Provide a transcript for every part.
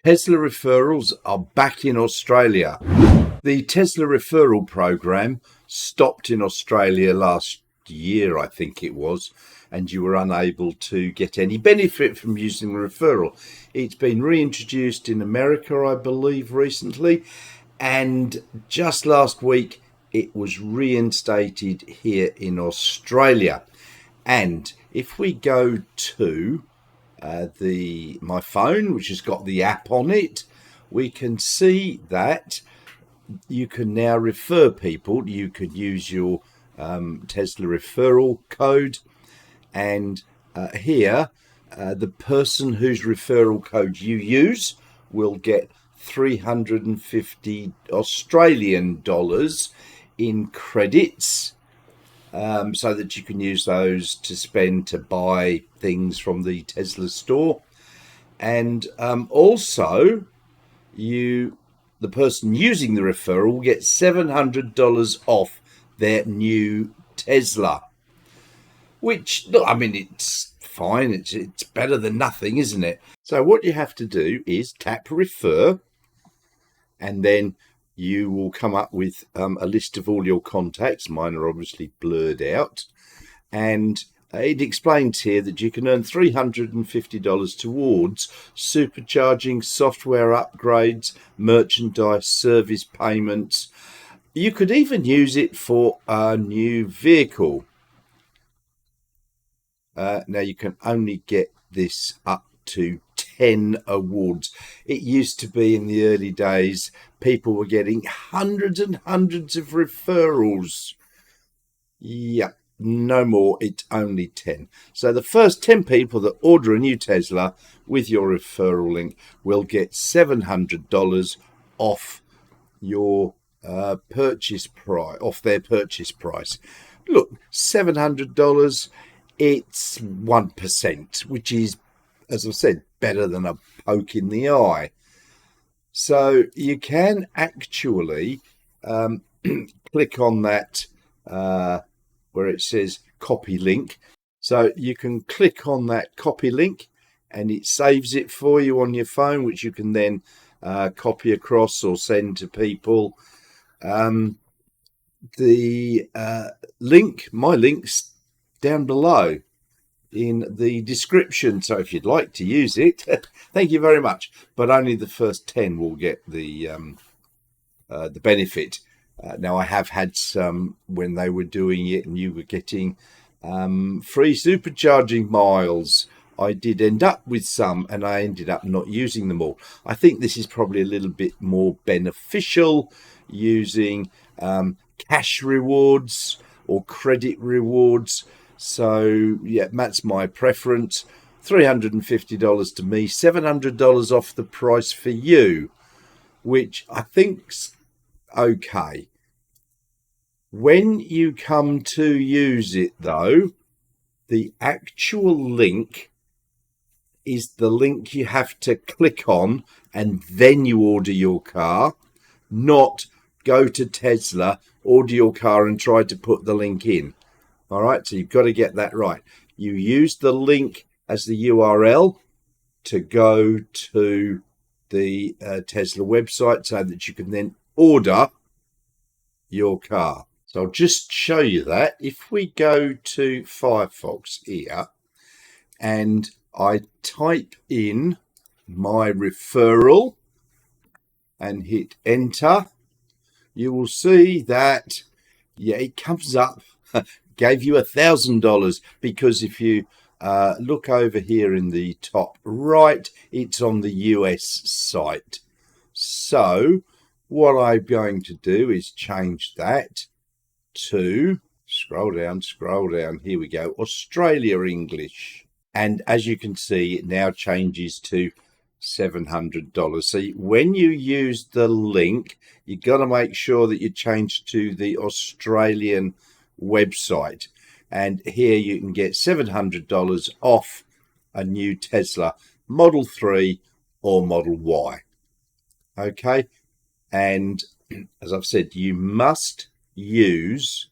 Tesla referrals are back in Australia. The Tesla Referral Program stopped in Australia last year, I think it was, and you were unable to get any benefit from using the referral. It's been reintroduced in America, I believe, recently, and just last week it was reinstated here in Australia. And if we go to my phone, which has got the app on it, we can see that you can now refer people. You could use your Tesla referral code, and here the person whose referral code you use will get 350 Australian dollars in credits, so that you can use those to spend to buy things from the Tesla store. And also the person using the referral will get $700 off their new Tesla, which, look, I mean, it's fine. It's better than nothing, isn't it? So what you have to do is tap refer, and then you will come up with a list of all your contacts. Mine are obviously blurred out. And it explains here that you can earn $350 towards supercharging, software upgrades, merchandise, service payments. You could even use it for a new vehicle. Now, you can only get this up to 10 awards. It used to be in the early days, people were getting hundreds and hundreds of referrals. Yeah, no more. It's only 10. So the first 10 people that order a new Tesla with your referral link will get $700 off your purchase price, off their purchase price. Look, $700, it's 1%, which is, as I said, better than a poke in the eye. So you can actually click on that where it says copy link. So you can click on that copy link and it saves it for you on your phone, which you can then copy across or send to people. The link, my link's down below in the description, so if you'd like to use it, thank you very much. But only the first 10 will get the benefit. Now, I have had some when they were doing it and you were getting free supercharging miles. I did end up with some, and I ended up not using them all. I think this is probably a little bit more beneficial using cash rewards or credit rewards. So yeah, that's my preference. $350 to me, $700 off the price for you, which I think's okay. When you come to use it, though, the actual link is the link you have to click on and then you order your car, not go to Tesla, order your car and try to put the link in. All right, so you've got to get that right. You use the link as the URL to go to the Tesla website so that you can then order your car. So I'll just show you that. If we go to Firefox here and I type in my referral and hit enter, you will see that, yeah, it comes up. Gave you $1,000, because if you look over here in the top right, it's on the US site. So what I'm going to do is change that to, scroll down, here we go, Australia English. And as you can see, it now changes to $700. So when you use the link, you've got to make sure that you change to the Australian website, and here you can get $700 off a new Tesla Model 3 or Model Y. Okay, and as I've said, you must use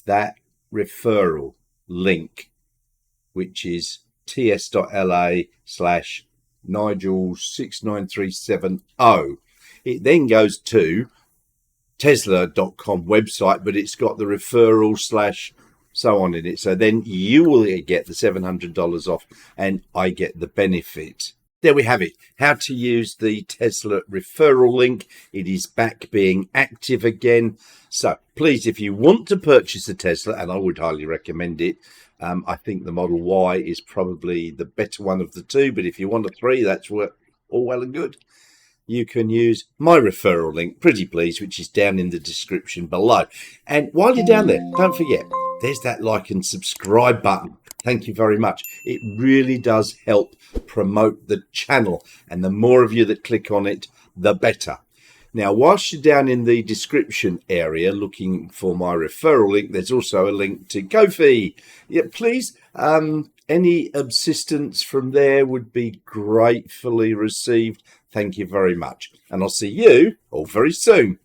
that referral link, which is ts.la/Tesla Nigel 69370. It then goes to Tesla.com website, but it's got the referral slash so on in it. So then you will get the $700 off and I get the benefit. There we have it. How to use the Tesla referral link. It is back being active again. So please, if you want to purchase a Tesla, and I would highly recommend it, I think the Model Y is probably the better one of the two. But if you want a 3, that's all well and good. You can use my referral link, pretty please, which is down in the description below. And while you're down there, don't forget, there's that like and subscribe button. Thank you very much. It really does help promote the channel. And the more of you that click on it, the better. Now, whilst you're down in the description area looking for my referral link, there's also a link to Ko-fi. Yeah, please, any assistance from there would be gratefully received. Thank you very much. And I'll see you all very soon.